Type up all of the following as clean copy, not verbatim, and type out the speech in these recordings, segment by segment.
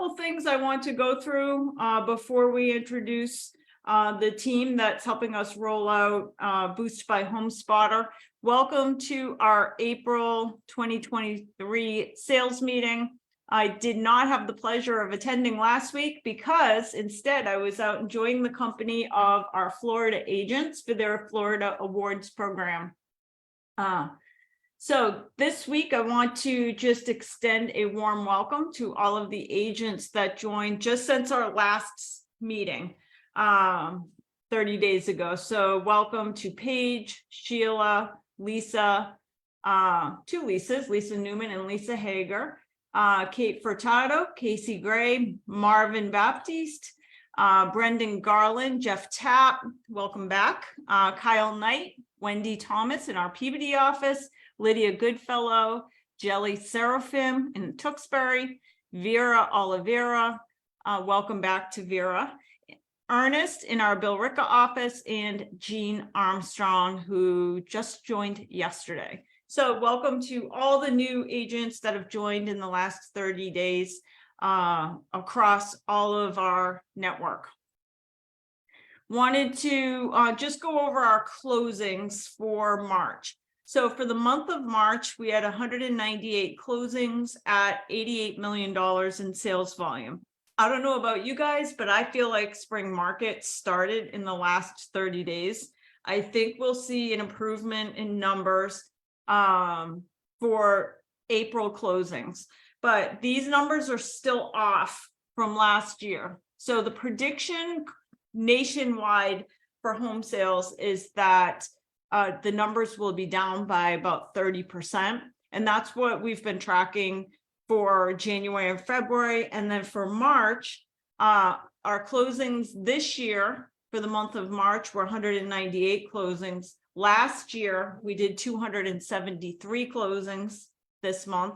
couple things I want to go through before we introduce the team that's helping us roll out Boost by Homespotter. Welcome to our April 2023 sales meeting. I did not have the pleasure of attending last week because instead I was out enjoying the company of our Florida agents for their Florida Awards program. So this week, I want to just extend a warm welcome to all of the agents that joined just since our last meeting 30 days ago. So welcome to Paige, Sheila, Lisa, two Lisas, Lisa Newman and Lisa Hager, Kate Furtado, Casey Gray, Marvin Baptiste, Brendan Garland, Jeff Tapp, welcome back, Kyle Knight, Wendy Thomas in our Peabody office, Lydia Goodfellow, Jelly Seraphim in Tewksbury, Vera Oliveira, welcome back to Vera, Ernest in our Billerica office, and Jean Armstrong, who just joined yesterday. So welcome to all the new agents that have joined in the last 30 days across all of our network. Wanted to just go over our closings for March. So for the month of March, we had 198 closings at $88 million in sales volume. I don't know about you guys, but I feel like spring market started in the last 30 days. I think we'll see an improvement in numbers for April closings, but these numbers are still off from last year. So the prediction nationwide for home sales is that the numbers will be down by about 30%. And that's what we've been tracking for January and February. And then for March, our closings this year for the month of March were 198 closings. Last year, we did 273 closings this month.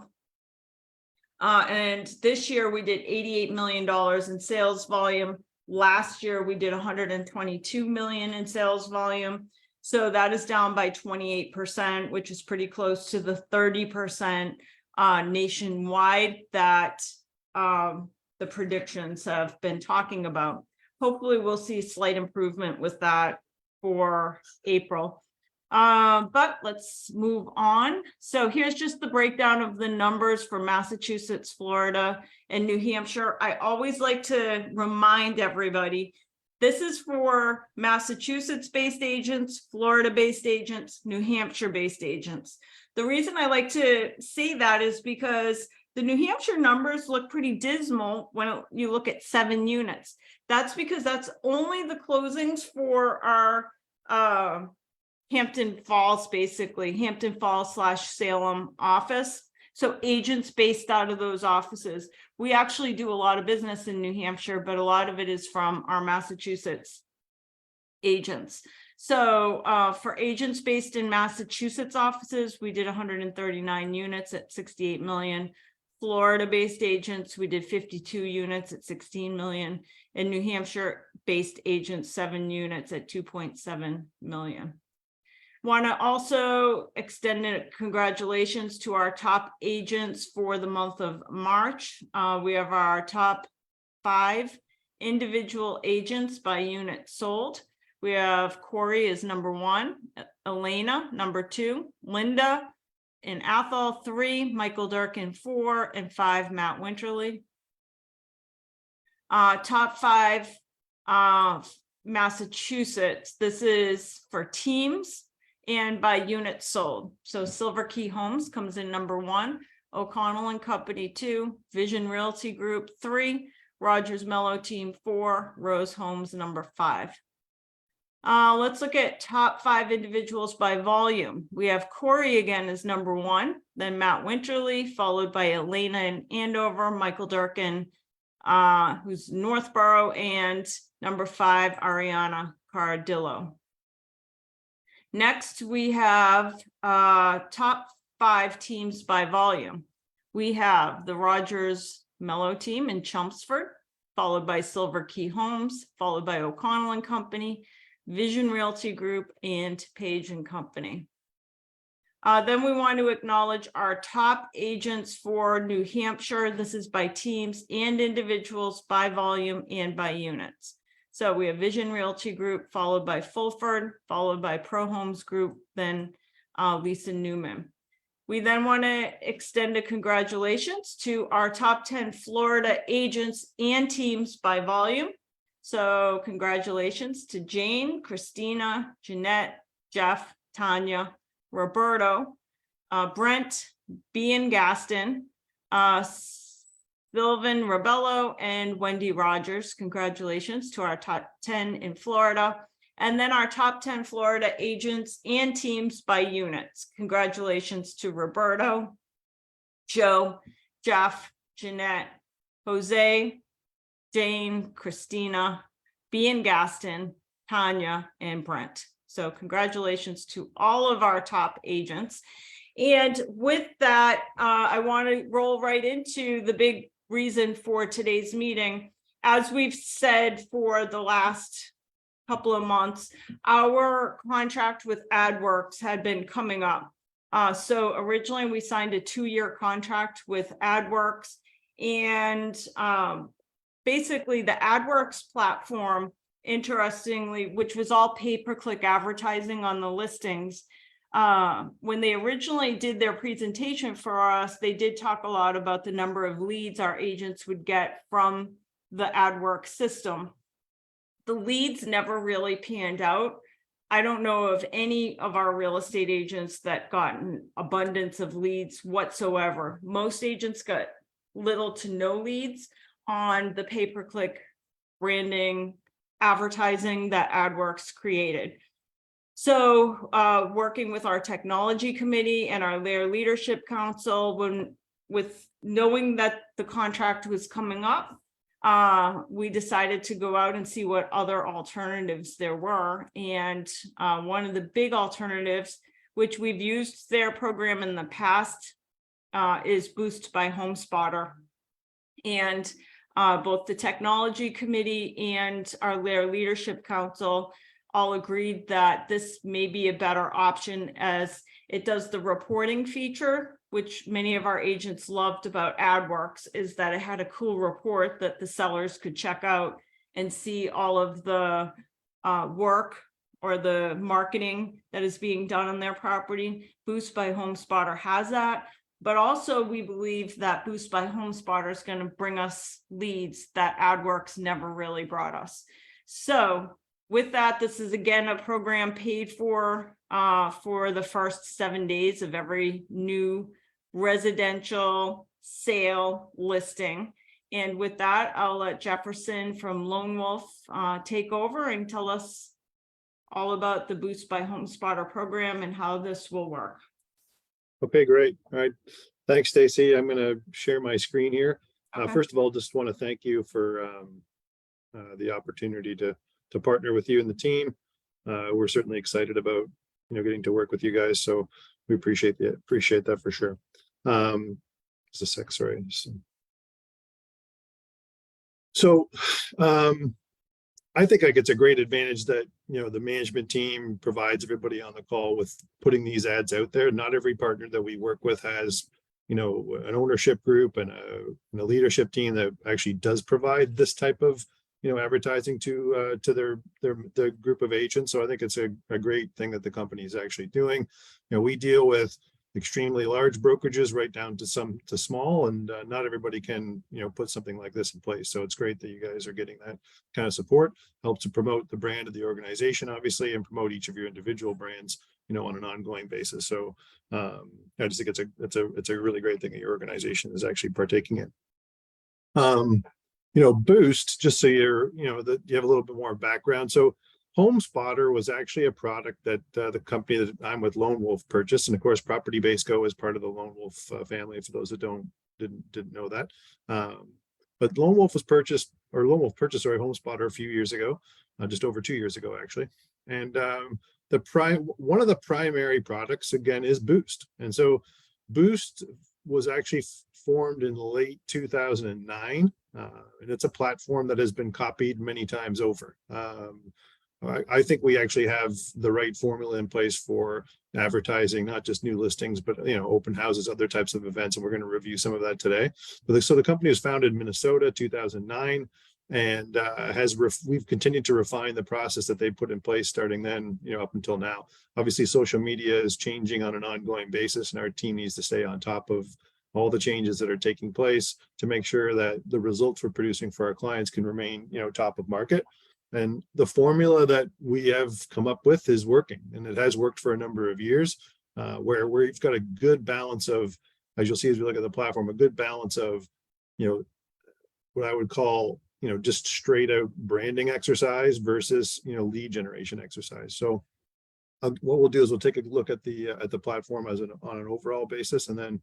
And this year we did $88 million in sales volume. Last year, we did 122 million in sales volume. So that is down by 28%, which is pretty close to the 30% nationwide that the predictions have been talking about. Hopefully we'll see slight improvement with that for April. But let's move on. So here's just the breakdown of the numbers for Massachusetts, Florida, and New Hampshire. I always like to remind everybody, this is for Massachusetts-based agents, Florida-based agents, New Hampshire-based agents. The reason I like to say that is because the New Hampshire numbers look pretty dismal when you look at 7 units. That's because that's only the closings for our Hampton Falls, basically, Hampton Falls / Salem office. So agents based out of those offices. We actually do a lot of business in New Hampshire, but a lot of it is from our Massachusetts agents. So for agents based in Massachusetts offices, we did 139 units at 68 million. Florida-based agents, we did 52 units at 16 million. And New Hampshire-based agents, 7 units at 2.7 million. Want to also extend congratulations to our top agents for the month of March. We have our top 5 individual agents by unit sold. We have Corey as number 1, Elena number 2, Linda and Athol 3, Michael Durkin 4, and 5 Matt Winterly. Top 5 Massachusetts. This is for teams and by units sold. So Silver Key Homes comes in number 1, O'Connell and Company 2, Vision Realty Group 3, Rogers Mello Team 4, Rose Homes number 5. Let's look at top 5 individuals by volume. We have Corey again as number 1, then Matt Winterly, followed by Elena in Andover, Michael Durkin, who's Northborough, and number 5, Ariana Cardillo. Next, we have top 5 teams by volume. We have the Rogers Mello team in Chelmsford, followed by Silver Key Homes, followed by O'Connell and Company, Vision Realty Group, and Page and Company. Then we want to acknowledge our top agents for New Hampshire. This is by teams and individuals, by volume and by units. So we have Vision Realty Group, followed by Fulford, followed by Pro Homes Group, then Lisa Newman. We then want to extend a congratulations to our top 10 Florida agents and teams by volume. So congratulations to Jane, Christina, Jeanette, Jeff, Tanya, Roberto, Brent, Bean Gaston, Sylvan Rabello, and Wendy Rogers. Congratulations to our top 10 in Florida. And then our top 10 Florida agents and teams by units. Congratulations to Roberto, Joe, Jeff, Jeanette, Jose, Jane, Christina, Bean Gaston, Tanya, and Brent. So congratulations to all of our top agents. And with that, I want to roll right into the big reason for today's meeting. As we've said for the last couple of months, our contract with AdWorks had been coming up. So originally we signed a 2-year contract with AdWorks, and basically the AdWorks platform, interestingly, which was all pay-per-click advertising on the listings, when they originally did their presentation for us, they did talk a lot about the number of leads our agents would get from the AdWorks system. The leads never really panned out. I don't know of any of our real estate agents that got an abundance of leads whatsoever. Most agents got little to no leads on the pay-per-click branding advertising that AdWorks created. So working with our technology committee and our LAER leadership council, with knowing that the contract was coming up, we decided to go out and see what other alternatives there were. And one of the big alternatives, which we've used their program in the past, is Boost by Homespotter. And both the technology committee and our LAER leadership council all agreed that this may be a better option, as it does the reporting feature, which many of our agents loved about AdWorks, is that it had a cool report that the sellers could check out and see all of the work or the marketing that is being done on their property. Boost by Homespotter has that, but also we believe that Boost by Homespotter is going to bring us leads that AdWorks never really brought us. So with that, this is again a program paid for the first 7 days of every new residential sale listing. And with that, I'll let Jefferson from Lone Wolf take over and tell us all about the Boost by Homespotter program and how this will work. Okay, great. All right. Thanks, Stacey. I'm going to share my screen here. Okay. First of all, just want to thank you for the opportunity to partner with you and the team. We're certainly excited about getting to work with you guys. So we appreciate that for sure. Just a sec, sorry. So I think it's a great advantage that the management team provides everybody on the call with putting these ads out there. Not every partner that we work with has an ownership group and a leadership team that actually does provide this type of advertising to their group of agents. So I think it's a great thing that the company is actually doing. We deal with extremely large brokerages right down to small, and not everybody can put something like this in place. So it's great that you guys are getting that kind of support. Helps to promote the brand of the organization, obviously, and promote each of your individual brands on an ongoing basis. So I just think it's a really great thing that your organization is actually partaking in. Boost, just so that you have a little bit more background. So Homespotter was actually a product that the company that I'm with, Lone Wolf, purchased, and of course, Property Base Go is part of the Lone Wolf family. For those that didn't know that, but Lone Wolf purchased Homespotter a few years ago, just over 2 years ago actually, and one of the primary products again is Boost, and so Boost was actually formed in late 2009, and it's a platform that has been copied many times over. I think we actually have the right formula in place for advertising, not just new listings, but open houses, other types of events, and we're going to review some of that today. So the company was founded in Minnesota 2009, and we've continued to refine the process that they put in place starting then, up until now. Obviously, social media is changing on an ongoing basis, and our team needs to stay on top of all the changes that are taking place to make sure that the results we're producing for our clients can remain, top of market. And the formula that we have come up with is working, and it has worked for a number of years, where we've got a good balance of, as you'll see as we look at the platform, a good balance of, what I would call, just straight out branding exercise versus, lead generation exercise. So what we'll do is we'll take a look at the platform on an overall basis, and then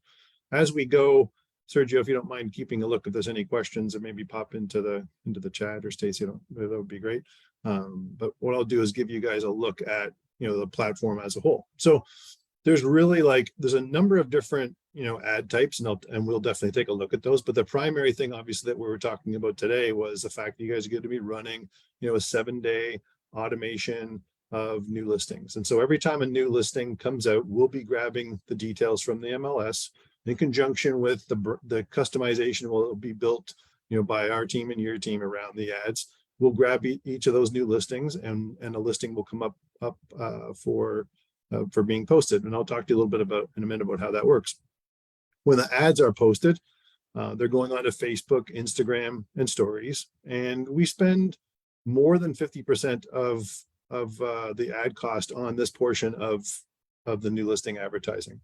as we go, Sergio, if you don't mind keeping a look, if there's any questions that maybe pop into the chat, or Stacey, that would be great. But what I'll do is give you guys a look at the platform as a whole. So there's really there's a number of different ad types, and we'll definitely take a look at those. But the primary thing, obviously, that we were talking about today was the fact that you guys are going to be running a 7-day automation of new listings. And so every time a new listing comes out, we'll be grabbing the details from the MLS. In conjunction with the customization will be built, by our team and your team around the ads. We'll grab each of those new listings, and a listing will come up for being posted. And I'll talk to you a little bit in a minute about how that works. When the ads are posted, they're going on to Facebook, Instagram, and Stories, and we spend more than 50% of the ad cost on this portion of the new listing advertising.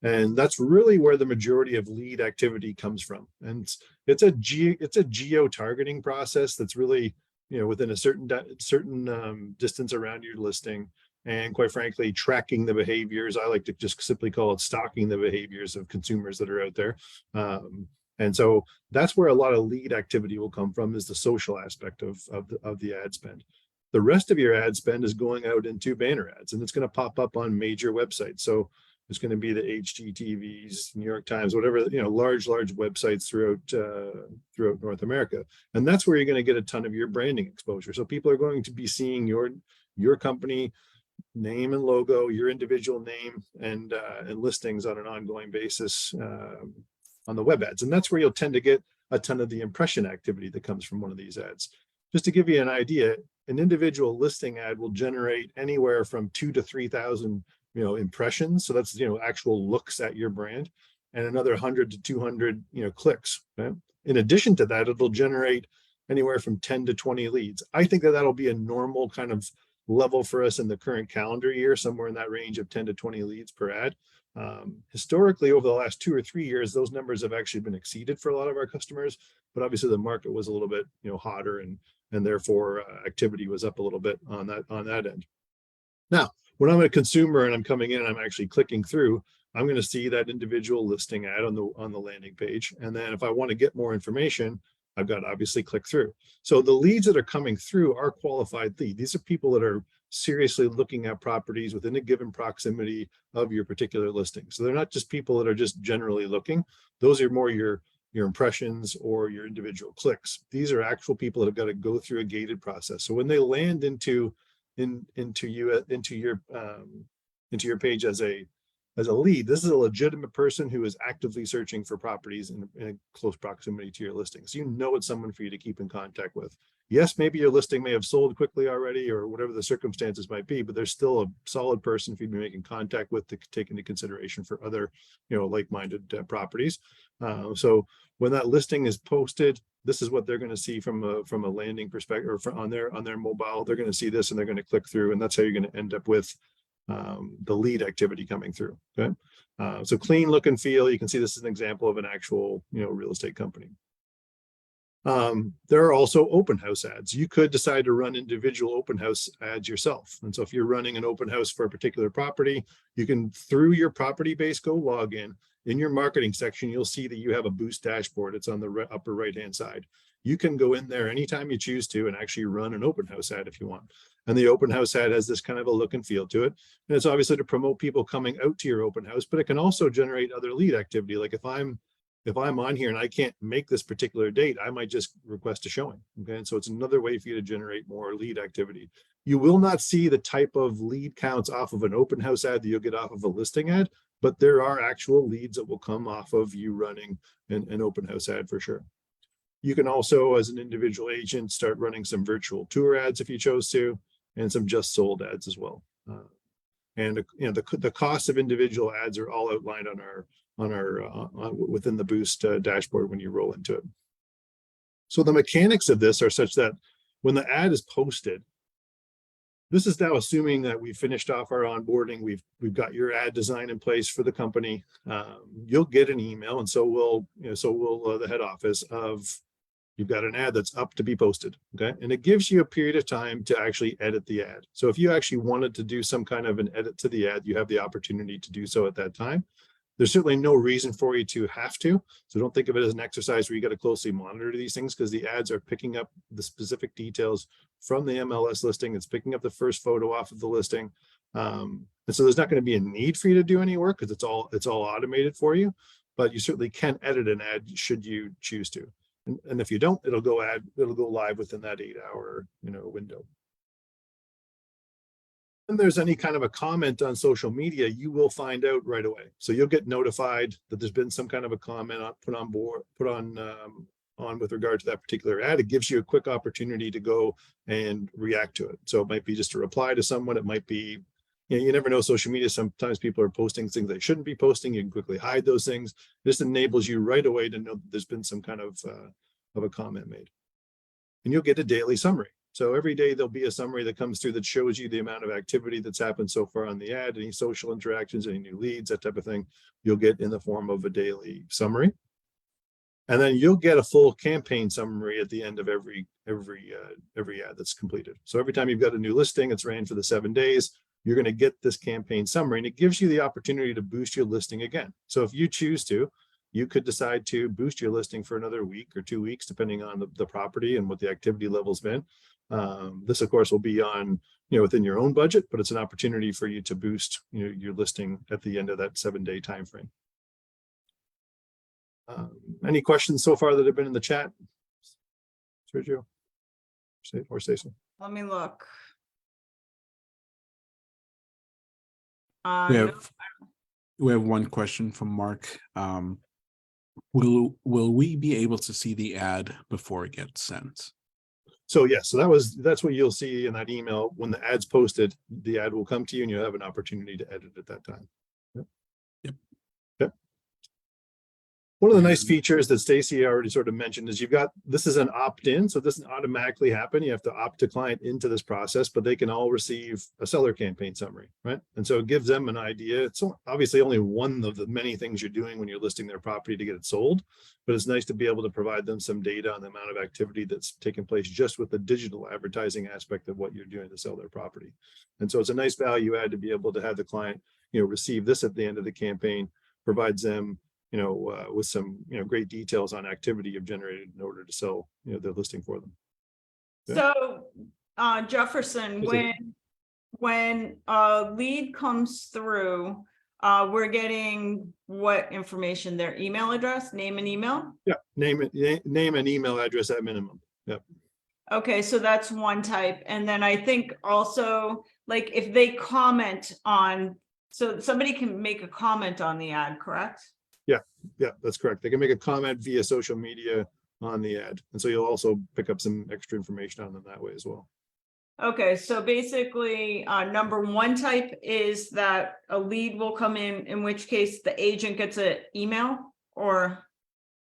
And that's really where the majority of lead activity comes from. And it's a geo-targeting process that's really, within a certain distance around your listing, and quite frankly, tracking the behaviors. I like to just simply call it stalking the behaviors of consumers that are out there. And so that's where a lot of lead activity will come from, is the social aspect of the ad spend. The rest of your ad spend is going out into banner ads, and it's going to pop up on major websites. So it's going to be the HGTVs, New York Times, whatever, large websites throughout North America. And that's where you're going to get a ton of your branding exposure. So people are going to be seeing your company name and logo, your individual name, and listings on an ongoing basis on the web ads. And that's where you'll tend to get a ton of the impression activity that comes from one of these ads. Just to give you an idea, an individual listing ad will generate anywhere from 2,000 to 3,000, impressions. So that's, actual looks at your brand, and another 100 to 200, clicks. Okay? In addition to that, it'll generate anywhere from 10 to 20 leads. I think that'll be a normal kind of level for us in the current calendar year, somewhere in that range of 10 to 20 leads per ad. Historically, over the last 2 or 3 years, those numbers have actually been exceeded for a lot of our customers, but obviously the market was a little bit, hotter, and therefore activity was up a little bit on that end. Now, when I'm a consumer and I'm coming in and I'm actually clicking through, I'm going to see that individual listing ad on the landing page. And then if I want to get more information, I've got to obviously click through. So the leads that are coming through are qualified leads. These are people that are seriously looking at properties within a given proximity of your particular listing. So they're not just people that are just generally looking. Those are more your impressions or your individual clicks. These are actual people that have got to go through a gated process. So when they land into your page as a lead, this is a legitimate person who is actively searching for properties in a close proximity to your listing. So it's someone for you to keep in contact with. Yes, maybe your listing may have sold quickly already, or whatever the circumstances might be, but there's still a solid person for you to be making contact with to take into consideration for other, like-minded properties. So when that listing is posted, this is what they're going to see from a landing perspective, or on their mobile. They're going to see this and they're going to click through, and that's how you're going to end up with the lead activity coming through. Okay, so clean look and feel. You can see this is an example of an actual real estate company. There are also open house ads. You could decide to run individual open house ads yourself. And so if you're running an open house for a particular property, you can, through your property base, go log in. In your marketing section, you'll see that you have a boost dashboard. It's on the upper right-hand side. You can go in there anytime you choose to and actually run an open house ad if you want. And the open house ad has this kind of a look and feel to it. And it's obviously to promote people coming out to your open house, but it can also generate other lead activity. Like if I'm if I'm on here and I can't make this particular date, I might just request a showing. Okay. And so it's another way for you to generate more lead activity. You will not see the type of lead counts off of an open house ad that you'll get off of a listing ad, but there are actual leads that will come off of you running an open house ad for sure. You can also, as an individual agent, start running some virtual tour ads if you chose to, and some just sold ads as well. And the cost of individual ads are all outlined on our within the Boost dashboard when you roll into it. So the mechanics of this are such that when the ad is posted, this is now assuming that we finished off our onboarding. We've got your ad design in place for the company. You'll get an email, and so will the head office of, you've got an ad that's up to be posted. Okay. And it gives you a period of time to actually edit the ad. So if you actually wanted to do some kind of an edit to the ad, you have the opportunity to do so at that time. There's certainly no reason for you to have to. So don't think of it as an exercise where you got to closely monitor these things, because the ads are picking up the specific details from the MLS listing. It's picking up the first photo off of the listing. And so there's not going to be a need for you to do any work, because it's all automated for you, but you certainly can edit an ad should you choose to. And if you don't, it'll go live within that 8-hour window. And there's any kind of a comment on social media, you will find out right away. So you'll get notified that there's been some kind of a comment put on with regard to that particular ad. It gives you a quick opportunity to go and react to it. So it might be just a reply to someone. It might be, you never know, social media, sometimes people are posting things they shouldn't be posting. You can quickly hide those things. This enables you right away to know that there's been some kind of a comment made. And you'll get a daily summary. So every day there'll be a summary that comes through that shows you the amount of activity that's happened so far on the ad, any social interactions, any new leads, that type of thing, you'll get in the form of a daily summary. And then you'll get a full campaign summary at the end of every ad that's completed. So every time you've got a new listing, it's ran for the 7 days, you're going to get this campaign summary, and it gives you the opportunity to boost your listing again. So if you choose to, you could decide to boost your listing for another week or 2 weeks, depending on the property and what the activity level's been. This, of course, will be on, within your own budget, but it's an opportunity for you to boost your listing at the end of that 7-day time frame. Any questions so far that have been in the chat? Sergio or Stacey? Let me look. We have one question from Mark. Will we be able to see the ad before it gets sent? So yes, so that's what you'll see in that email. When the ad's posted, the ad will come to you and you'll have an opportunity to edit at that time. Yep. One of the nice features that Stacey already sort of mentioned is this is an opt-in, so it doesn't automatically happen. You have to opt a client into this process, but they can all receive a seller campaign summary, right? And so it gives them an idea. It's obviously only one of the many things you're doing when you're listing their property to get it sold, but it's nice to be able to provide them some data on the amount of activity that's taken place just with the digital advertising aspect of what you're doing to sell their property. And so it's a nice value add to be able to have the client, receive this at the end of the campaign, provides them with some, great details on activity you've generated in order to sell, their listing for them. Yeah. So, Jefferson, when a lead comes through, we're getting what information? Their email address, name and email? Yeah, name and email address at minimum. Yep. Okay, so that's one type. And then I think also, like, if they comment on, so somebody can make a comment on the ad, correct? Yeah, that's correct. They can make a comment via social media on the ad. And so you'll also pick up some extra information on them that way as well. Okay, so basically, number one type is that a lead will come in which case the agent gets an email, or?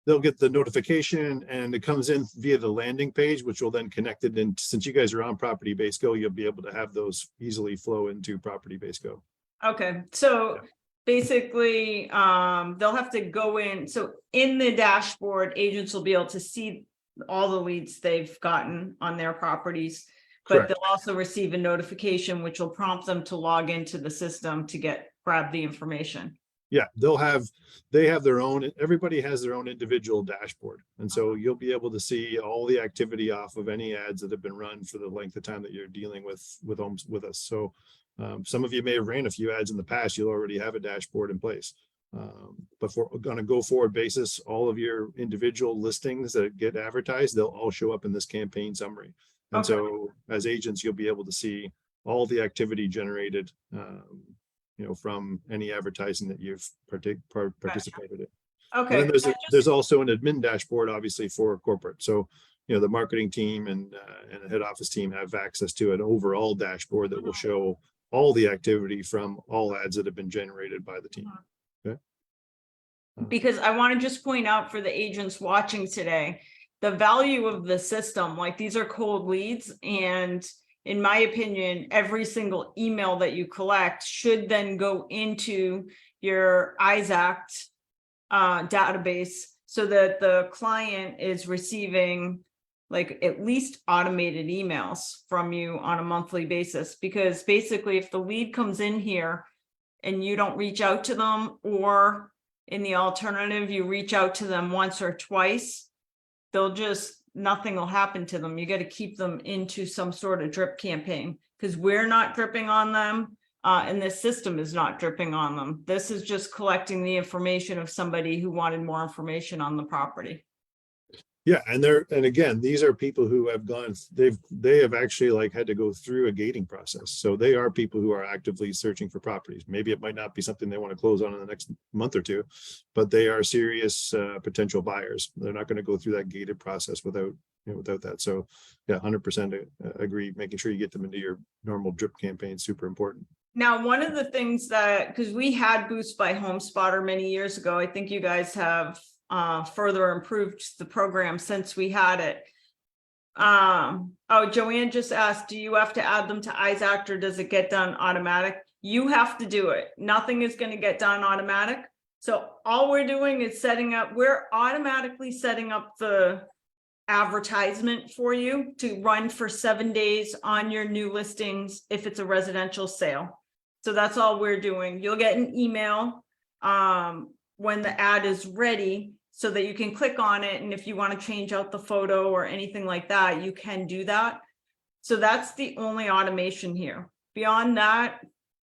They'll get the notification and it comes in via the landing page, which will then connect it. And since you guys are on Property Base Go, you'll be able to have those easily flow into Property Base Go. Okay, so Yeah. basically, they'll have to go in. So in the dashboard, agents will be able to see all the leads they've gotten on their properties, but Correct. they'll also receive a notification, which will prompt them to log into the system to grab the information. Yeah, they have their own, everybody has their own individual dashboard. And so you'll be able to see all the activity off of any ads that have been run for the length of time that you're dealing with homes with us. So some of you may have ran a few ads in the past, you'll already have a dashboard in place. But on a go forward basis, all of your individual listings that get advertised, they'll all show up in this campaign summary. And Okay. so as agents, you'll be able to see all the activity generated, from any advertising that you've participated in. Okay. And then there's also an admin dashboard, obviously, for corporate. So, the marketing team and the head office team have access to an overall dashboard that will show all the activity from all ads that have been generated by the team. Okay. Because I want to just point out for the agents watching today, the value of the system, like these are cold leads. And in my opinion, every single email that you collect should then go into your ISAC database so that the client is receiving like at least automated emails from you on a monthly basis. Because basically if the lead comes in here and you don't reach out to them, or in the alternative, you reach out to them once or twice, nothing will happen to them. You got to keep them into some sort of drip campaign, because we're not dripping on them. And this system is not dripping on them. This is just collecting the information of somebody who wanted more information on the property. Yeah, and again, these are people who have they have actually like had to go through a gating process. So they are people who are actively searching for properties. Maybe it might not be something they want to close on in the next month or two, but they are serious potential buyers. They're not going to go through that gated process without that. So yeah, 100% agree. Making sure you get them into your normal drip campaign is super important. Now, one of the things because we had Boost by Homespotter many years ago, I think you guys have further improved the program since we had it. Joanne just asked, do you have to add them to ISAC or does it get done automatic? You have to do it. Nothing is going to get done automatic. So all we're doing is we're automatically setting up the advertisement for you to run for 7 days on your new listings if it's a residential sale. So that's all we're doing. You'll get an email when the ad is ready, so that you can click on it. And if you want to change out the photo or anything like that, you can do that. So that's the only automation here. Beyond that,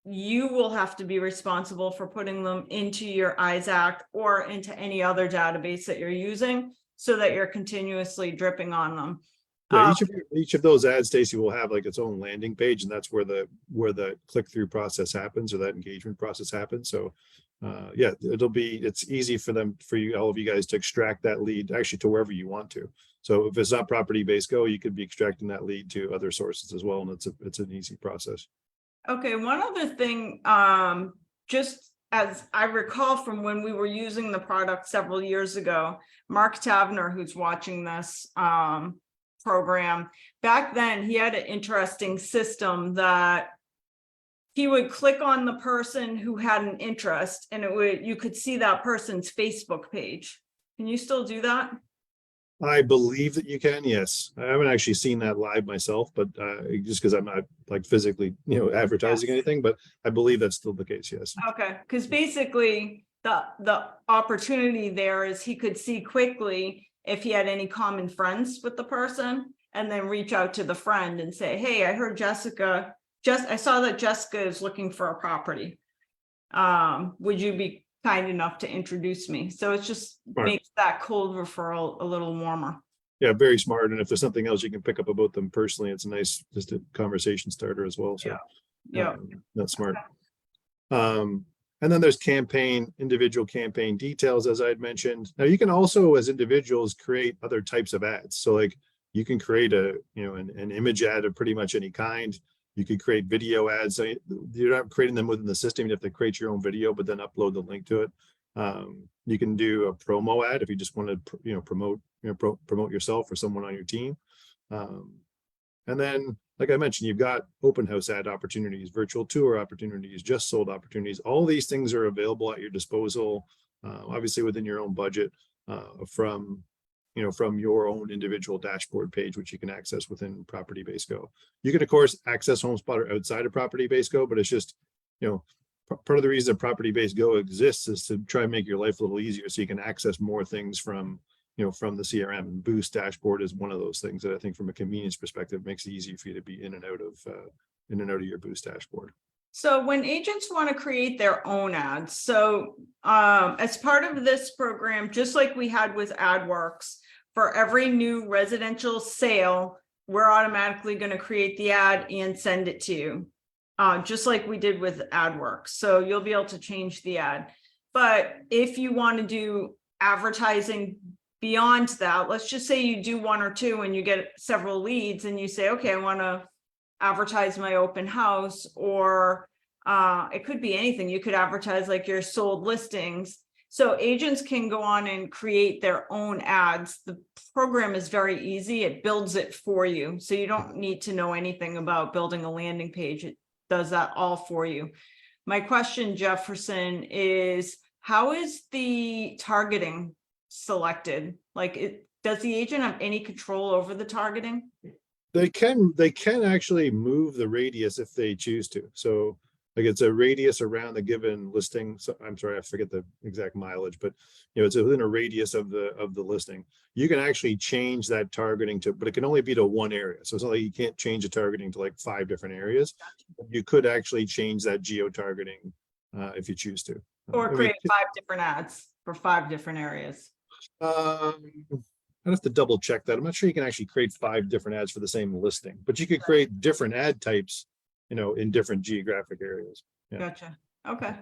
you will have to be responsible for putting them into your ISAC or into any other database that you're using so that you're continuously dripping on them. Yeah, each of those ads, Stacey, will have like its own landing page, and that's where the click-through process happens, or that engagement process happens. So yeah, it's easy for all of you guys to extract that lead actually to wherever you want to. So if it's not property-based Go, you could be extracting that lead to other sources as well, and it's an easy process. Okay, one other thing, just as I recall from when we were using the product several years ago, Mark Tavner, who's watching this program, back then he had an interesting system that he would click on the person who had an interest and you could see that person's Facebook page. Can you still do that? I believe that you can, yes. I haven't actually seen that live myself, but just because I'm not like physically, advertising anything, but I believe that's still the case, yes. Okay, because basically the opportunity there is he could see quickly if he had any common friends with the person, and then reach out to the friend and say, hey, I heard I saw that Jessica is looking for a property. Would you be kind enough to introduce me? So it just makes that cold referral a little warmer. Yeah, very smart. And if there's something else you can pick up about them personally, it's a nice, just a conversation starter as well. So yeah, that's smart. And then there's individual campaign details, as I had mentioned. Now you can also, as individuals, create other types of ads. So like you can create an image ad of pretty much any kind. You could create video ads. So you're not creating them within the system. You have to create your own video, but then upload the link to it. You can do a promo ad if you just want to, promote yourself or someone on your team. And then, like I mentioned, you've got open house ad opportunities, virtual tour opportunities, just sold opportunities. All these things are available at your disposal, obviously within your own budget, from your own individual dashboard page, which you can access within Property-Based Go. You can, of course, access Homespotter outside of Property-Based Go, but it's just, part of the reason that Property-Based Go exists is to try and make your life a little easier so you can access more things from the CRM. And Boost dashboard is one of those things that I think from a convenience perspective makes it easy for you to be in and out of your Boost dashboard. So when agents want to create their own ads, so as part of this program, just like we had with AdWorks, for every new residential sale, we're automatically going to create the ad and send it to you, just like we did with AdWorks. So you'll be able to change the ad. But if you want to do advertising beyond that, let's just say you do one or two and you get several leads and you say, okay, I want to advertise my open house, or it could be anything. You could advertise like your sold listings. So agents can go on and create their own ads. The program is very easy. It builds it for you. So you don't need to know anything about building a landing page. It does that all for you. My question, Jefferson, is how is the targeting selected? Like, does the agent have any control over the targeting? They can actually move the radius if they choose to. So like it's a radius around the given listing. So I'm sorry, I forget the exact mileage, but it's within a radius of the listing. You can actually change that targeting to, but it can only be to one area. So it's not like you can't change the targeting to like 5 different areas. You could actually change that geo targeting if you choose to. Or create 5 different ads for 5 different areas. I'd have to double check that. I'm not sure you can actually create 5 different ads for the same listing, but you could create different ad types, in different geographic areas. Yeah. Gotcha. Okay.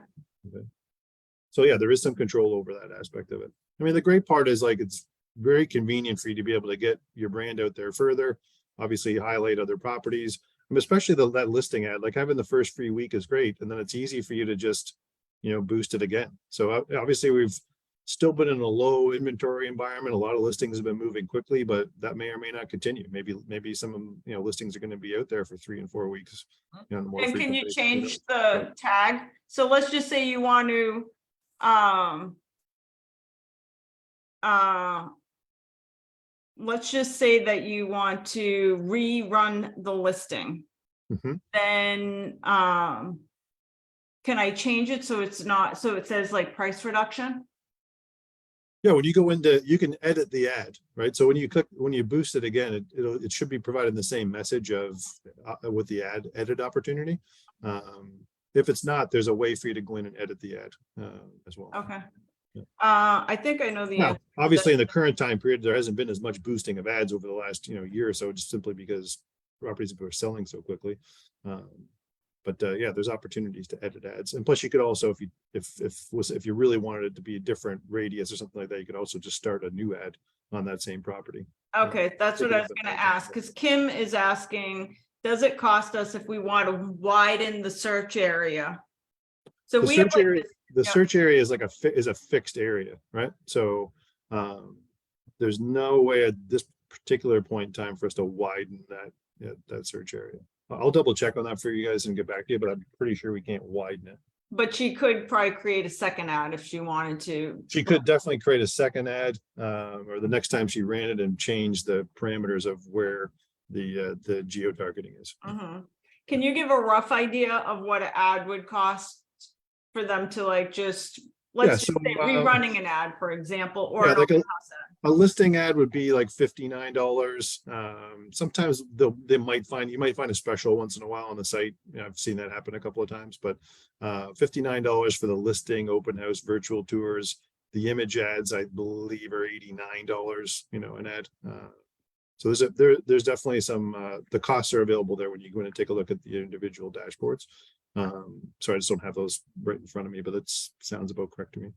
So yeah, there is some control over that aspect of it. I mean, the great part is like, it's very convenient for you to be able to get your brand out there further, obviously highlight other properties, and especially that listing ad, like having the first free week is great. And then it's easy for you to just, boost it again. So obviously we've still been in a low inventory environment. A lot of listings have been moving quickly, but that may or may not continue. Maybe some listings are going to be out there for 3 and 4 weeks. And can you change the tag? So let's just say you want to let's just say that you want to rerun the listing. Then can I change it so it's not, so it says like price reduction? Yeah, when you go into, you can edit the ad, right? So when you boost it again, it should be providing the same message of with the ad edit opportunity. If it's not, there's a way for you to go in and edit the ad as well. Okay. Yeah. I think I know the answer. Obviously in the current time period, there hasn't been as much boosting of ads over the last, year or so, just simply because properties are selling so quickly. But yeah, there's opportunities to edit ads, and plus you could also, if you really wanted it to be a different radius or something like that, you could also just start a new ad on that same property. Okay, that's what I was going to ask, because Kim is asking, does it cost us if we want to widen the search area? So the we search have area, the search area is like a fixed area, right? So there's no way at this particular point in time for us to widen that search area. I'll double check on that for you guys and get back to you, but I'm pretty sure we can't widen it. But she could probably create a second ad if she wanted to. She could definitely create a second ad, or the next time she ran it and change the parameters of where the geo targeting is. Can you give a rough idea of what an ad would cost for them to like just, let's just say rerunning an ad, for example, or an open house ad? A listing ad would be like $59. Sometimes you might find a special once in a while on the site. I've seen that happen a couple of times, but $59 for the listing, open house, virtual tours. The image ads, I believe, are $89, an ad. So there's definitely some, the costs are available there when you go in and take a look at the individual dashboards. So I just don't have those right in front of me, but that sounds about correct to me.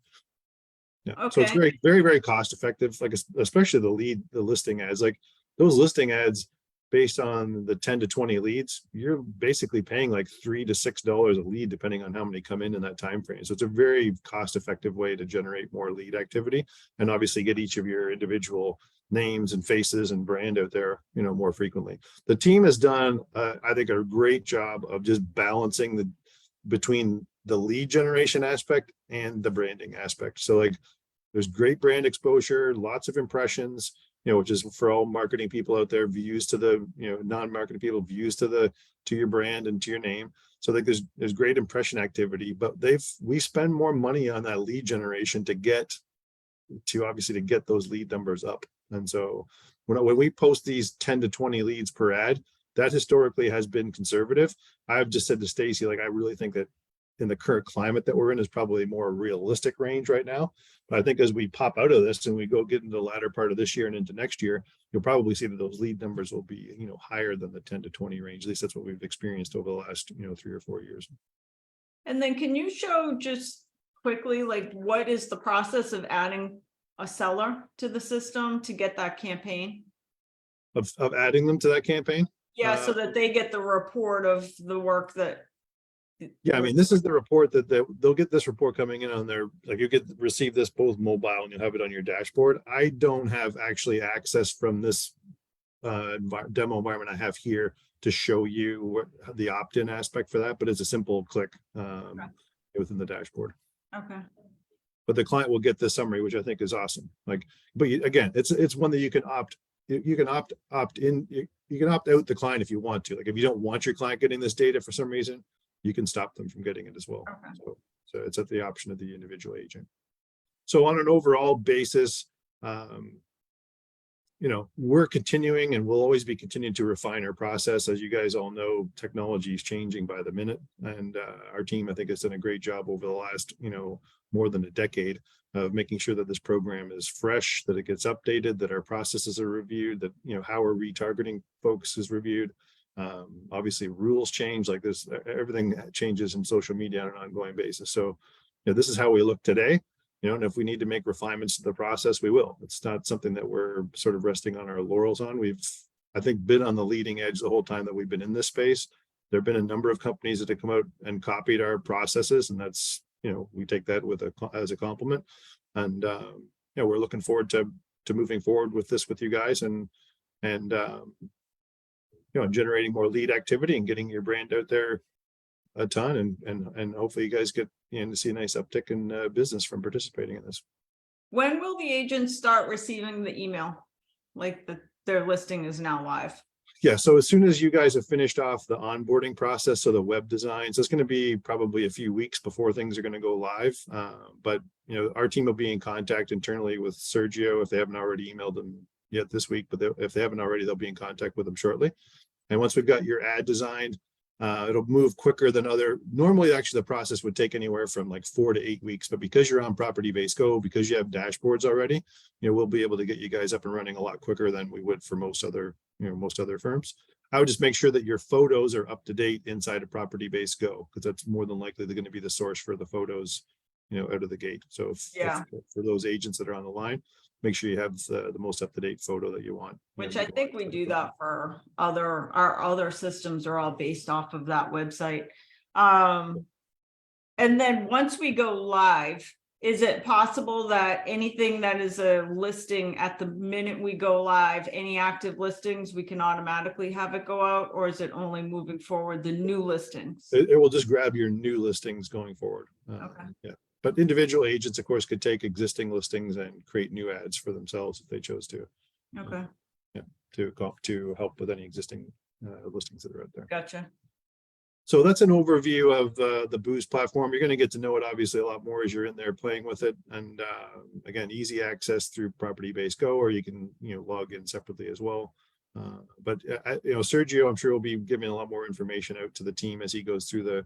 Yeah. Okay. So it's very, very, very cost effective, like especially the listing ads, like those listing ads based on the 10 to 20 leads, you're basically paying like $3 to $6 a lead, depending on how many come in that time frame. So it's a very cost effective way to generate more lead activity and obviously get each of your individual names and faces and brand out there, more frequently. The team has done, I think, a great job of just balancing between the lead generation aspect and the branding aspect. So like there's great brand exposure, lots of impressions, which is for all marketing people out there, views to the, non-marketing people, views to your brand and to your name. So like there's great impression activity, but we spend more money on that lead generation to get those lead numbers up. And so when we post these 10 to 20 leads per ad, that historically has been conservative. I've just said to Stacey, like, I really think that in the current climate that we're in is probably a more realistic range right now. But I think as we pop out of this and we go get into the latter part of this year and into next year, you'll probably see that those lead numbers will be, higher than the 10 to 20 range. At least that's what we've experienced over the last, 3 or 4 years. And then can you show just quickly, like, what is the process of adding a seller to the system to get that campaign? Of adding them to that campaign? Yeah, so that they get the report of the work that. Yeah, I mean, this is the report that they'll get this report coming in on their, like, you receive this both mobile and you'll have it on your dashboard. I don't have actually access from this demo environment I have here to show you the opt-in aspect for that, but it's a simple click within the dashboard. Okay. But the client will get this summary, which I think is awesome. Like, but again, it's one that you can opt in, you can opt out the client if you want to. Like, if you don't want your client getting this data for some reason, you can stop them from getting it as well. Okay. So it's at the option of the individual agent. So on an overall basis, we're continuing and we'll always be continuing to refine our process. As you guys all know, technology is changing by the minute. And our team, I think, has done a great job over the last, more than a decade of making sure that this program is fresh, that it gets updated, that our processes are reviewed, that, how we're retargeting folks is reviewed. Obviously rules change, like this, everything changes in social media on an ongoing basis. So, this is how we look today, and if we need to make refinements to the process, we will. It's not something that we're sort of resting on our laurels on. We've, I think, been on the leading edge the whole time that we've been in this space. There have been a number of companies that have come out and copied our processes, and that's, we take that as a compliment. And we're looking forward to moving forward with this with you guys and generating more lead activity and getting your brand out there a ton, and hopefully you guys get to see a nice uptick in business from participating in this. When will the agents start receiving the email, like their listing is now live? Yeah, so as soon as you guys have finished off the onboarding process, so the web design, so it's going to be probably a few weeks before things are going to go live. But our team will be in contact internally with Sergio if they haven't already emailed them yet this week. But if they haven't already, they'll be in contact with them shortly. And once we've got your ad designed, it'll move quicker than normally actually the process would take anywhere from like 4 to 8 weeks, but because you're on Property Base Go, because you have dashboards already, we'll be able to get you guys up and running a lot quicker than we would for most other firms. I would just make sure that your photos are up to date inside of Property Base Go, because that's more than likely they're going to be the source for the photos, out of the gate. So if for those agents that are on the line, make sure you have the most up-to-date photo that you want. Which I think we do that for our other systems are all based off of that website. And then once we go live, is it possible that anything that is a listing at the minute we go live, any active listings, we can automatically have it go out, or is it only moving forward the new listings? It will just grab your new listings going forward. Okay. Yeah. But individual agents, of course, could take existing listings and create new ads for themselves if they chose to. Okay. To help with any existing listings that are out there. Gotcha. So that's an overview of the Boost platform. You're going to get to know it obviously a lot more as you're in there playing with it. And again, easy access through Property Base Go, or you can log in separately as well. But Sergio, I'm sure will be giving a lot more information out to the team as he goes through the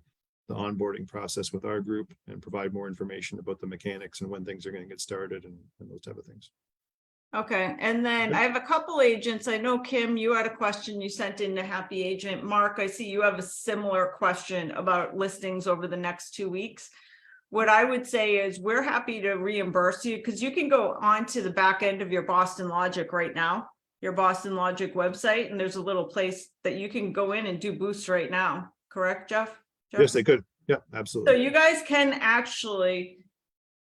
onboarding process with our group and provide more information about the mechanics and when things are going to get started and those type of things. Okay, and then I have a couple agents. I know, Kim, you had a question you sent in to Happy Agent. Mark, I see you have a similar question about listings over the next 2 weeks. What I would say is we're happy to reimburse you, because you can go onto the back end of your Boston Logic right now, your Boston Logic website, and there's a little place that you can go in and do boosts right now. Correct, Jeff? Yes, they could. Yeah, absolutely. So you guys can actually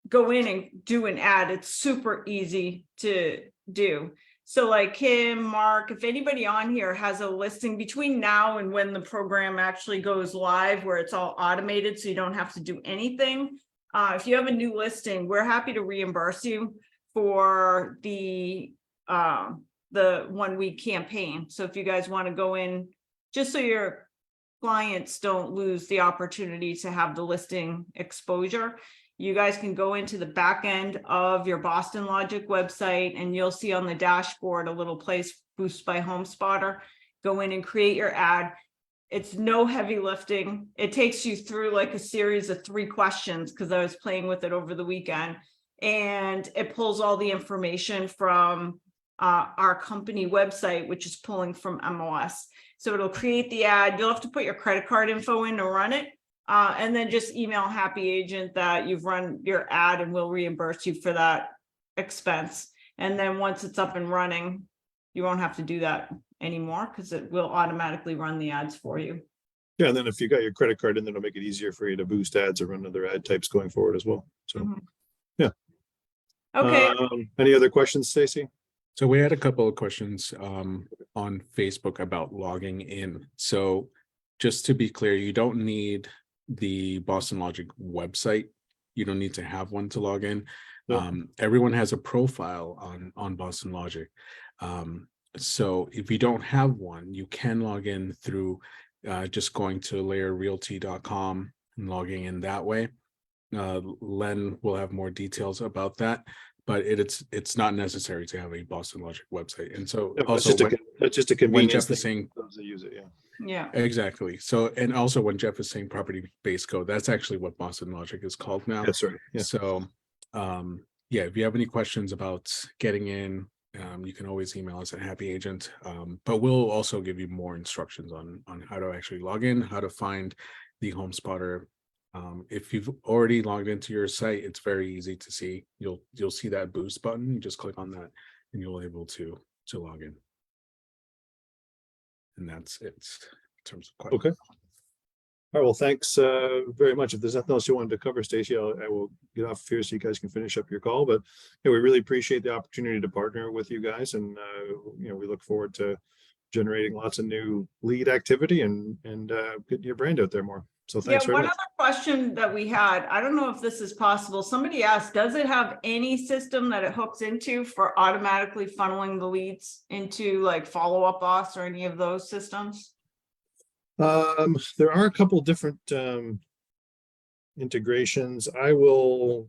go in and do an ad. It's super easy to do. So like Kim, Mark, if anybody on here has a listing between now and when the program actually goes live, where it's all automated, so you don't have to do anything. If you have a new listing, we're happy to reimburse you for the 1 week campaign. So if you guys want to go in, just so your clients don't lose the opportunity to have the listing exposure, you guys can go into the back end of your Boston Logic website and you'll see on the dashboard a little place, Boost by Homespotter. go in and create your ad. It's no heavy lifting. It takes you through like a series of 3 questions because I was playing with it over the weekend, and it pulls all the information from our company website, which is pulling from MOS. So it'll create the ad. You'll have to put your credit card info in to run it. And then just email Happy Agent that you've run your ad and we'll reimburse you for that expense. And then once it's up and running, you won't have to do that anymore because it will automatically run the ads for you. Yeah, and then if you got your credit card in, then it'll make it easier for you to boost ads or run other ad types going forward as well. So, yeah. Okay. Any other questions, Stacey? So we had a couple of questions on Facebook about logging in. So just to be clear, you don't need the Boston Logic website. You don't need to have one to log in. No. Everyone has a profile on Boston Logic. So if you don't have one, you can log in through just going to laerrealty.com and logging in that way. Len will have more details about that, but it's not necessary to have a Boston Logic website. And so Yeah, also that's just a when convenience Jeff is thing saying for those that use it. Yeah. Yeah. exactly. So, and also when Jeff is saying property-based code, that's actually what Boston Logic is called now. That's right. Yeah. So, yeah, if you have any questions about getting in, you can always email us at Happy Agent. But we'll also give you more instructions on how to actually log in, how to find the Homespotter. If you've already logged into your site, it's very easy to see. You'll see that boost button. You just click on that, and you'll be able to log in. And that's it in terms of questions. Okay. All right. Well, thanks very much. If there's nothing else you wanted to cover, Stacey, I will get off here so you guys can finish up your call. But yeah, we really appreciate the opportunity to partner with you guys, and we look forward to generating lots of new lead activity and getting your brand out there more. So thanks very One much. other question that we had, I don't know if this is possible. Somebody asked, does it have any system that it hooks into for automatically funneling the leads into like Follow Up Boss or any of those systems? There are a couple different integrations. I will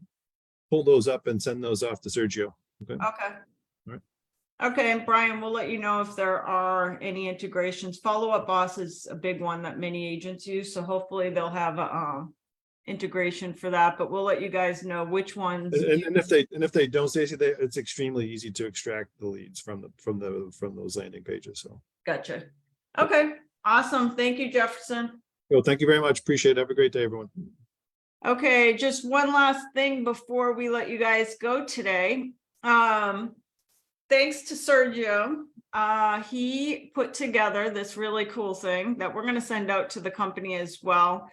pull those up and send those off to Sergio. Okay. Okay. Right. Okay, and Brian, we'll let you know if there are any integrations. Follow Up Boss is a big one that many agents use, so hopefully they'll have a integration for that, but we'll let you guys know which ones. And if they don't, Stacey, it's extremely easy to extract the leads from those landing pages. So Gotcha. Okay, awesome. Thank you, Jefferson. well, thank you very much. Appreciate it. Have a great day, everyone. Okay, just one last thing before we let you guys go today. Thanks to Sergio, he put together this really cool thing that we're going to send out to the company as well,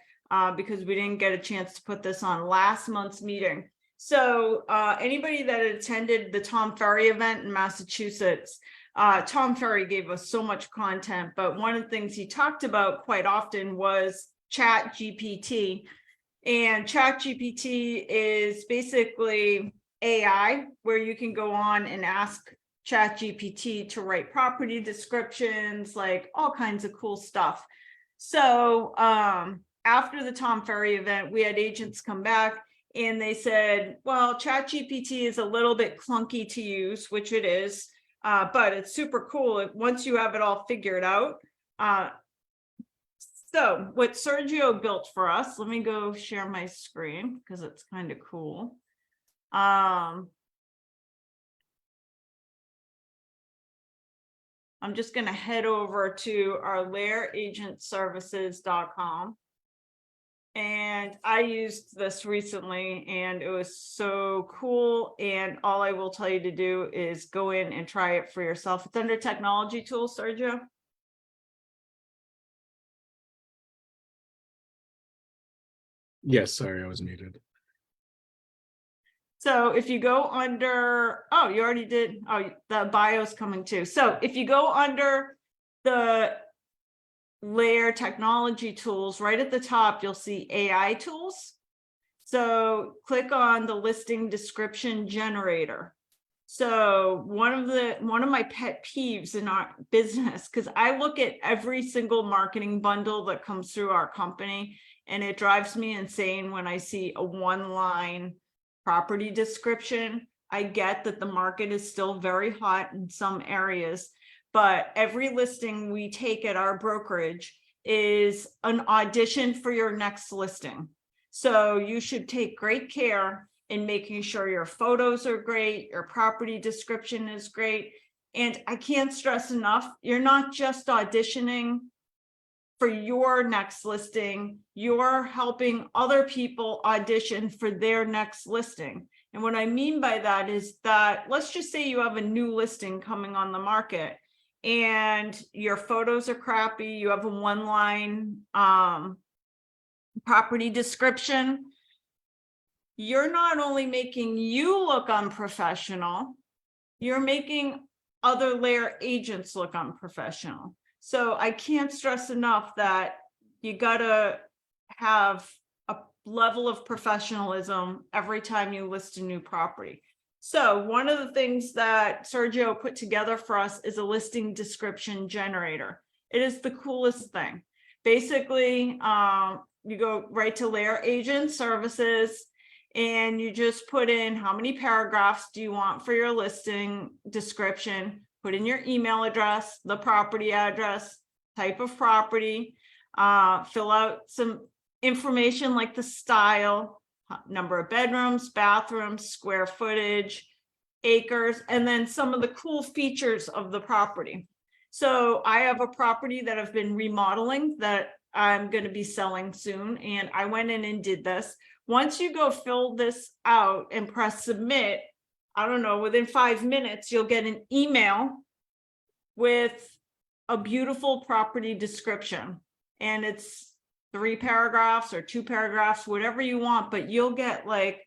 because we didn't get a chance to put this on last month's meeting. So anybody that attended the Tom Ferry event in Massachusetts, Tom Ferry gave us so much content, but one of the things he talked about quite often was ChatGPT. And ChatGPT is basically AI, where you can go on and ask ChatGPT to write property descriptions, like all kinds of cool stuff. So after the Tom Ferry event, we had agents come back and they said, well, ChatGPT is a little bit clunky to use, which it is, but it's super cool once you have it all figured out. So what Sergio built for us, let me go share my screen because it's kind of cool. I'm just going to head over to our LAERagentservices.com. And I used this recently and it was so cool. And all I will tell you to do is go in and try it for yourself. It's under technology tools, Sergio. Yes, sorry, I was muted. So if you go under, oh, you already did. Oh, the bio's coming too. So if you go under the LAER technology tools, right at the top, you'll see AI tools. So click on the listing description generator. So one of my pet peeves in our business, because I look at every single marketing bundle that comes through our company, and it drives me insane when I see a one-line property description. I get that the market is still very hot in some areas, but every listing we take at our brokerage is an audition for your next listing. So you should take great care in making sure your photos are great, your property description is great. And I can't stress enough, you're not just auditioning for your next listing, you're helping other people audition for their next listing. And what I mean by that is that, let's just say you have a new listing coming on the market and your photos are crappy, you have a one-line property description. You're not only making you look unprofessional, you're making other LAER agents look unprofessional. So I can't stress enough that you gotta have a level of professionalism every time you list a new property. So one of the things that Sergio put together for us is a listing description generator. It is the coolest thing. Basically, you go right to LAER agent services and you just put in how many paragraphs do you want for your listing description, put in your email address, the property address, type of property, fill out some information like the style, number of bedrooms, bathrooms, square footage, acres, and then some of the cool features of the property. So I have a property that I've been remodeling that I'm going to be selling soon, and I went in and did this. Once you go fill this out and press submit, I don't know, within 5 minutes, you'll get an email with a beautiful property description. And it's 3 paragraphs or 2 paragraphs, whatever you want, but you'll get like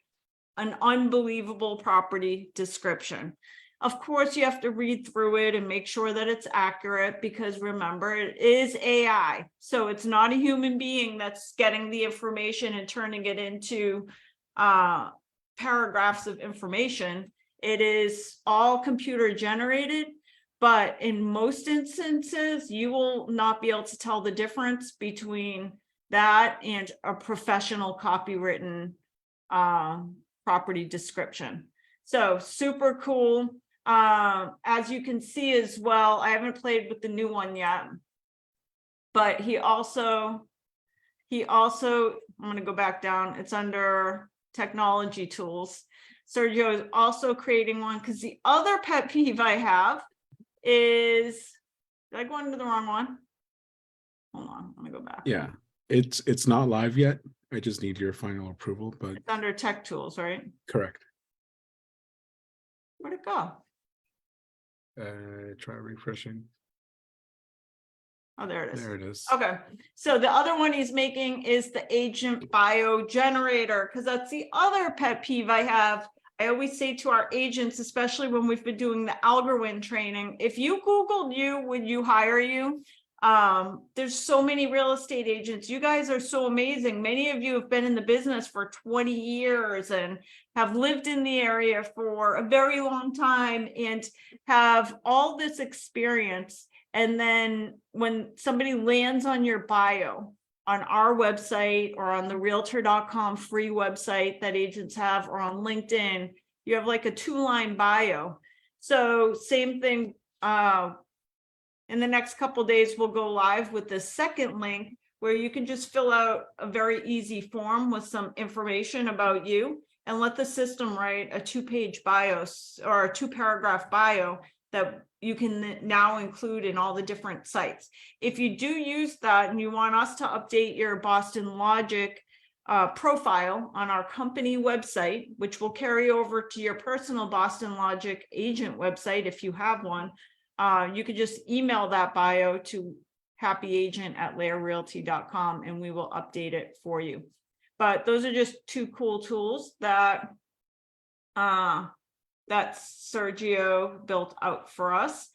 an unbelievable property description. Of course, you have to read through it and make sure that it's accurate, because remember, it is AI. So it's not a human being that's getting the information and turning it into paragraphs of information. It is all computer generated, but in most instances, you will not be able to tell the difference between that and a professional copywritten property description. So super cool. As you can see as well, I haven't played with the new one yet, but he also, I'm going to go back down. It's under technology tools. Sergio is also creating one, because the other pet peeve I have is, did I go into the wrong one? Hold on, let me go back. Yeah, it's not live yet. I just need your final approval, but It's under tech tools, right? correct. Where'd it go? Try refreshing. Oh, there it is. There it is. Okay, so the other one he's making is the agent bio generator, because that's the other pet peeve I have. I always say to our agents, especially when we've been doing the Alcorn training, if you Googled you, would you hire you? There's so many real estate agents. You guys are so amazing. Many of you have been in the business for 20 years and have lived in the area for a very long time and have all this experience. And then when somebody lands on your bio on our website or on the realtor.com free website that agents have, or on LinkedIn, you have like a 2-line bio. So same thing, in the next couple of days, we'll go live with the second link where you can just fill out a very easy form with some information about you and let the system write a 2-page bio or a 2-paragraph bio that you can now include in all the different sites. If you do use that and you want us to update your Boston Logic profile on our company website, which will carry over to your personal Boston Logic agent website if you have one, you could just email that bio to happyagent@laerrealty.com and we will update it for you. But those are just 2 cool tools that Sergio built out for us.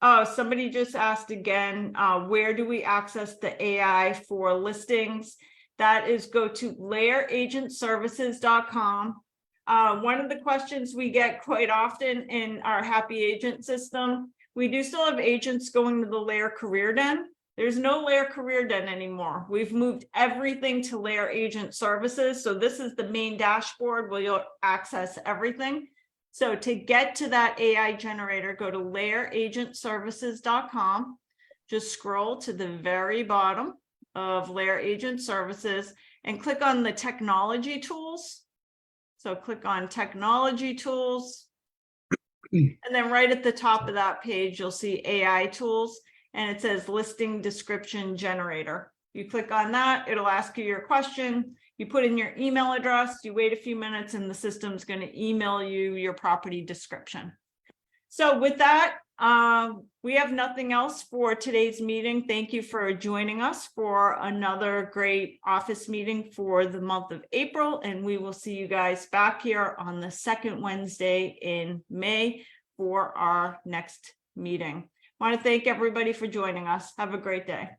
Somebody just asked again, where do we access the AI for listings? That is, go to laeragentservices.com. One of the questions we get quite often in our Happy Agent system, we do still have agents going to the LAER Career Den. There's no LAER Career Den anymore. We've moved everything to LAER Agent Services. So this is the main dashboard where you'll access everything. So to get to that AI generator, go to LAERagentservices.com. Just scroll to the very bottom of LAER Agent Services and click on the technology tools. So click on technology tools. And then right at the top of that page, you'll see AI tools, and it says listing description generator. You click on that, it'll ask you your question. You put in your email address, you wait a few minutes, and the system's going to email you your property description. So with that, we have nothing else for today's meeting. Thank you for joining us for another great office meeting for the month of April. And we will see you guys back here on the second Wednesday in May for our next meeting. I want to thank everybody for joining us. Have a great day.